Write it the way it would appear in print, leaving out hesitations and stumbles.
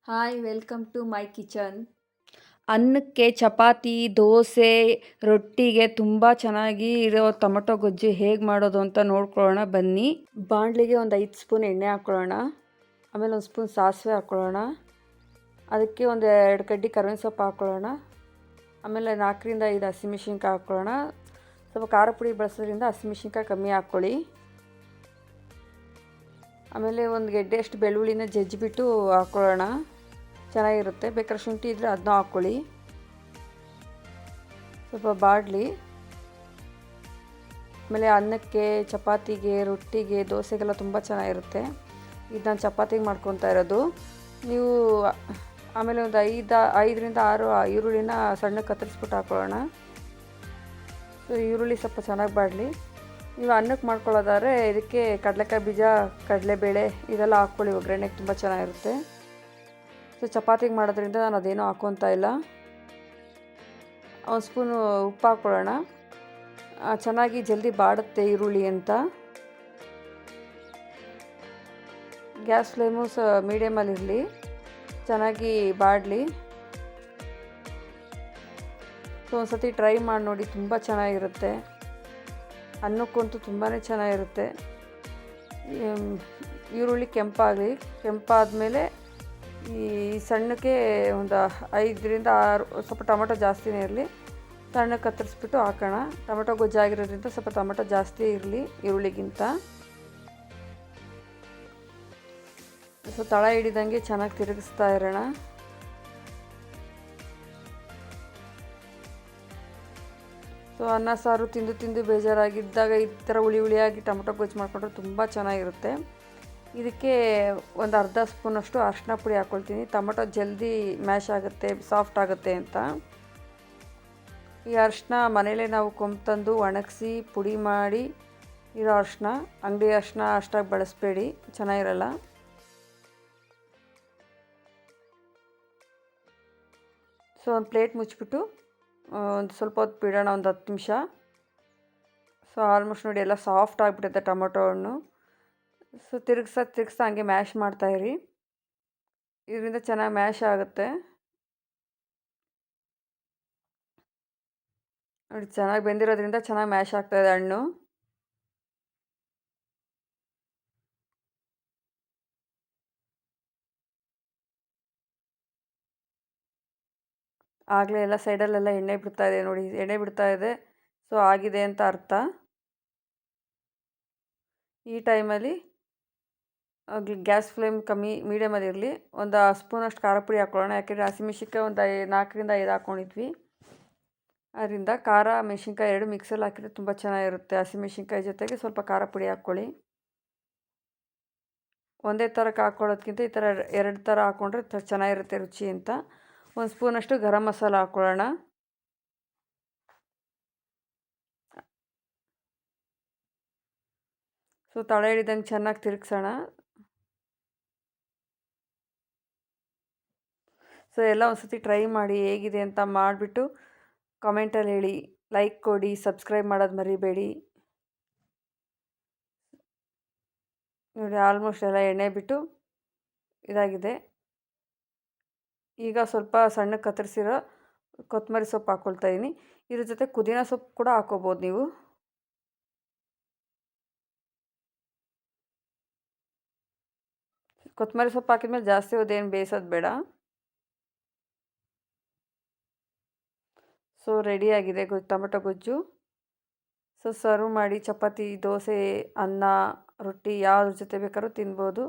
Hi welcome to my kitchen. ಅನ್ನಕ್ಕೆ ಚಪಾತಿ ದೋಸೆ ರೊಟ್ಟಿಗೆ ತುಂಬ ಚೆನ್ನಾಗಿ ಇರೋ ಟೊಮಟೊ ಗೊಜ್ಜು ಹೇಗೆ ಮಾಡೋದು ಅಂತ ನೋಡ್ಕೊಳ್ಳೋಣ ಬನ್ನಿ. ಬಾಣಲಿಗೆ ಒಂದು 5 ಸ್ಪೂನ್ ಎಣ್ಣೆ ಹಾಕ್ಕೊಳ್ಳೋಣ. ಆಮೇಲೆ ಒಂದು ಸ್ಪೂನ್ ಸಾಸಿವೆ ಹಾಕ್ಕೊಳ್ಳೋಣ. ಅದಕ್ಕೆ ಒಂದು 2 ಕಡ್ಡಿ ಕರಿಬೇವಿನ ಸೊಪ್ಪು ಹಾಕ್ಕೊಳ್ಳೋಣ. ಆಮೇಲೆ 4ರಿಂದ 5 ಹಸಿಮೆಣ್ಸಿನ್ಕಾಯಿ ಹಾಕ್ಕೊಳ್ಳೋಣ. ಸ್ವಲ್ಪ ಖಾರ ಪುಡಿ ಬಳಸೋದ್ರಿಂದ ಹಸಿಮೆಣ್ಸಿನ್ಕಾಯಿ ಕಮ್ಮಿ ಹಾಕ್ಕೊಳ್ಳಿ. ಆಮೇಲೆ ಒಂದು ಗೆಡ್ಡೆಯಷ್ಟು ಬೆಳ್ಳುಳ್ಳಿನ ಜಜ್ಜಿಬಿಟ್ಟು ಹಾಕ್ಕೊಳ್ಳೋಣ, ಚೆನ್ನಾಗಿರುತ್ತೆ. ಬೇಕಾದ್ರೆ ಶುಂಠಿ ಇದ್ದರೆ ಅದನ್ನ ಹಾಕ್ಕೊಳ್ಳಿ. ಸ್ವಲ್ಪ ಬಾಡಲಿ. ಆಮೇಲೆ ಅನ್ನಕ್ಕೆ ಚಪಾತಿಗೆ ರೊಟ್ಟಿಗೆ ದೋಸೆಗೆಲ್ಲ ತುಂಬ ಚೆನ್ನಾಗಿರುತ್ತೆ. ಇದು ನಾನು ಚಪಾತಿಗೆ ಮಾಡ್ಕೊತಾ ಇರೋದು. ನೀವು ಆಮೇಲೆ ಒಂದು 5ರಿಂದ 6 ಈರುಳ್ಳಿನ ಸಣ್ಣಕ್ಕೆ ಕತ್ತರಿಸ್ಬಿಟ್ಟು ಹಾಕ್ಕೊಳ್ಳೋಣ. ಸೊ ಈರುಳ್ಳಿ ಸ್ವಲ್ಪ ಚೆನ್ನಾಗಿ ಬಾಡಲಿ. ನೀವು ಅನ್ನಕ್ಕೆ ಮಾಡ್ಕೊಳ್ಳೋದಾದ್ರೆ ಇದಕ್ಕೆ ಕಡಲೆಕಾಯಿ ಬೀಜ ಕಡಲೆಬೇಳೆ ಇದೆಲ್ಲ ಹಾಕ್ಕೊಳ್ಳಿ, ಒಗ್ಗರಣೆಗೆ ತುಂಬ ಚೆನ್ನಾಗಿರುತ್ತೆ. ಸೊ ಚಪಾತಿಗೆ ಮಾಡೋದ್ರಿಂದ ನಾನು ಅದೇನೂ ಹಾಕ್ಕೊತಾ ಇಲ್ಲ. ಒಂದು ಸ್ಪೂನು ಉಪ್ಪು ಹಾಕ್ಕೊಳ್ಳೋಣ. ಚೆನ್ನಾಗಿ ಜಲ್ದಿ ಬಾಡುತ್ತೆ ಈರುಳ್ಳಿ ಅಂತ. ಗ್ಯಾಸ್ ಫ್ಲೇಮು ಮೀಡಿಯಮಲ್ಲಿರಲಿ, ಚೆನ್ನಾಗಿ ಬಾಡಲಿ. ಸೊ ಒಂದು ಸತಿ ಟ್ರೈ ಮಾಡಿ ನೋಡಿ, ತುಂಬ ಚೆನ್ನಾಗಿರುತ್ತೆ. ಅನ್ನಕ್ಕಂತೂ ತುಂಬಾ ಚೆನ್ನಾಗಿರುತ್ತೆ. ಈರುಳ್ಳಿ ಕೆಂಪಾದಮೇಲೆ ಈ ಸಣ್ಣಕ್ಕೆ ಒಂದು 5ರಿಂದ 6 ಸ್ವಲ್ಪ ಟೊಮೆಟೊ ಜಾಸ್ತಿನೇ ಇರಲಿ, ಸಣ್ಣಕ್ಕೆ ಕತ್ತರಿಸ್ಬಿಟ್ಟು ಹಾಕೋಣ. ಟೊಮೆಟೊ ಗೊಜ್ಜಾಗಿರೋದ್ರಿಂದ ಸ್ವಲ್ಪ ಟೊಮೆಟೊ ಜಾಸ್ತಿ ಇರಲಿ ಈರುಳ್ಳಿಗಿಂತ. ಸೊ ತಳ ಹಿಡಿದಂಗೆ ಚೆನ್ನಾಗಿ ತಿರುಗಿಸ್ತಾ ಇರೋಣ. ಸೊ ಅನ್ನ ಸಾರು ತಿಂದು ಬೇಜಾರಾಗಿದ್ದಾಗ ಈ ಥರ ಹುಳಿಯಾಗಿ ಟೊಮೆಟೊ ಗೊಜ್ಜು ಮಾಡಿಕೊಂಡ್ರೆ ತುಂಬ ಚೆನ್ನಾಗಿರುತ್ತೆ. ಇದಕ್ಕೆ ಒಂದು ಅರ್ಧ ಸ್ಪೂನಷ್ಟು ಅರಿಶಿನ ಪುಡಿ ಹಾಕ್ಕೊಳ್ತೀನಿ. ಟೊಮೆಟೊ ಜಲ್ದಿ ಮ್ಯಾಶ್ ಆಗುತ್ತೆ, ಸಾಫ್ಟ್ ಆಗುತ್ತೆ ಅಂತ. ಈ ಅರಿಶಿನ ಮನೇಲೇ ನಾವು ಕೊಂಬ್ ಒಣಗಿಸಿ ಪುಡಿ ಮಾಡಿ ಇರೋ ಅರಿಶಿನ, ಅಂಗಡಿ ಅರಿಶಿನ ಅಷ್ಟಾಗಿ ಬಳಸಬೇಡಿ, ಚೆನ್ನಾಗಿರಲ್ಲ. ಸೊ ಒಂದು ಪ್ಲೇಟ್ ಮುಚ್ಚಿಬಿಟ್ಟು ಒಂದು ಸ್ವಲ್ಪ ಹೊತ್ತು ಬಿಡೋಣ, ಒಂದು 10 ನಿಮಿಷ. ಸೊ ಆಲ್ಮೋಸ್ಟ್ ನೋಡಿ ಎಲ್ಲ ಸಾಫ್ಟ್ ಆಗಿಬಿಡುತ್ತೆ ಟೊಮೊಟೊ ಹಣ್ಣು. ಸೊ ತಿರುಗಿಸ್ತಾ ಹಂಗೆ ಮ್ಯಾಶ್ ಮಾಡ್ತಾಯಿರಿ, ಇದರಿಂದ ಚೆನ್ನಾಗಿ ಮ್ಯಾಶ್ ಆಗುತ್ತೆ. ನೋಡಿ ಚೆನ್ನಾಗಿ ಬೆಂದಿರೋದ್ರಿಂದ ಚೆನ್ನಾಗಿ ಮ್ಯಾಶ್ ಆಗ್ತಾಯಿದೆ ಹಣ್ಣು. ಆಗಲೇ ಎಲ್ಲ ಸೈಡಲ್ಲೆಲ್ಲ ಎಣ್ಣೆ ಬಿಡ್ತಾ ಇದೆ ನೋಡಿ, ಎಣ್ಣೆ ಬಿಡ್ತಾ ಇದೆ. ಸೊ ಆಗಿದೆ ಅಂತ ಅರ್ಥ. ಈ ಟೈಮಲ್ಲಿ ಗ್ಯಾಸ್ ಫ್ಲೇಮ್ ಮೀಡಿಯಮಲ್ಲಿ ಇರಲಿ. ಒಂದು ಸ್ಪೂನಷ್ಟು ಖಾರ ಪುಡಿ ಹಾಕ್ಕೊಳ್ಳೋಣ, ಯಾಕೆಂದರೆ ಹಸಿಮೆಣ್ಸಿನ್ಕಾಯಿ ಒಂದು 4ರಿಂದ 5 ಹಾಕ್ಕೊಂಡಿದ್ವಿ. ಅದರಿಂದ ಖಾರ ಮೆಣಸಿನ್ಕಾಯಿ 2 ಮಿಕ್ಸಲ್ಲಿ ಹಾಕಿದ್ರೆ ತುಂಬ ಚೆನ್ನಾಗಿರುತ್ತೆ. ಹಸಿಮೆಣ್ಸಿನ್ಕಾಯಿ ಜೊತೆಗೆ ಸ್ವಲ್ಪ ಖಾರ ಪುಡಿ ಹಾಕ್ಕೊಳ್ಳಿ. ಒಂದೇ ಥರಕ್ಕೆ ಹಾಕ್ಕೊಳ್ಳೋದ್ಕಿಂತ ಈ ಥರ 2 ಥರ ಹಾಕ್ಕೊಂಡ್ರೆ ಚೆನ್ನಾಗಿರುತ್ತೆ ರುಚಿ ಅಂತ. ಒಂದು ಸ್ಪೂನಷ್ಟು ಗರಂ ಮಸಾಲ ಹಾಕ್ಕೊಳ್ಳೋಣ. ಸೊ ತಳ ಹಿಡಿದಂಗೆ ಚೆನ್ನಾಗಿ ತಿರುಗಿಸೋಣ. ಸೊ ಎಲ್ಲ ಒಂದು ಸತಿ ಟ್ರೈ ಮಾಡಿ, ಹೇಗಿದೆ ಅಂತ ಮಾಡಿಬಿಟ್ಟು ಕಾಮೆಂಟಲ್ಲಿ ಹೇಳಿ. ಲೈಕ್ ಕೊಡಿ, ಸಬ್ಸ್ಕ್ರೈಬ್ ಮಾಡೋದು ಮರಿಬೇಡಿ. ನೋಡಿ ಆಲ್ಮೋಸ್ಟ್ ಎಲ್ಲ ಎಣ್ಣೆ ಬಿಟ್ಟು ಇದಾಗಿದೆ. ಈಗ ಸ್ವಲ್ಪ ಸಣ್ಣಕ್ಕೆ ಕತ್ತರಿಸಿರೋ ಕೊತ್ತಂಬರಿ ಸೊಪ್ಪು ಹಾಕ್ಕೊಳ್ತಾ ಇದ್ದೀನಿ. ಇದ್ರ ಜೊತೆ ಪುದೀನ ಸೊಪ್ಪು ಕೂಡ ಹಾಕ್ಕೋಬೋದು ನೀವು. ಕೊತ್ತಂಬರಿ ಸೊಪ್ಪು ಹಾಕಿದ್ಮೇಲೆ ಜಾಸ್ತಿ ಹೊತ್ತೇನು ಬೇಯಿಸೋದು ಬೇಡ. ಸೊ ರೆಡಿಯಾಗಿದೆ ಟೊಮೆಟೊ ಗೊಜ್ಜು. ಸೊ ಸರ್ವ್ ಮಾಡಿ ಚಪಾತಿ ದೋಸೆ ಅನ್ನ ರೊಟ್ಟಿ ಯಾವುದ್ರ ಜೊತೆ ಬೇಕಾದ್ರೂ ತಿನ್ಬೋದು.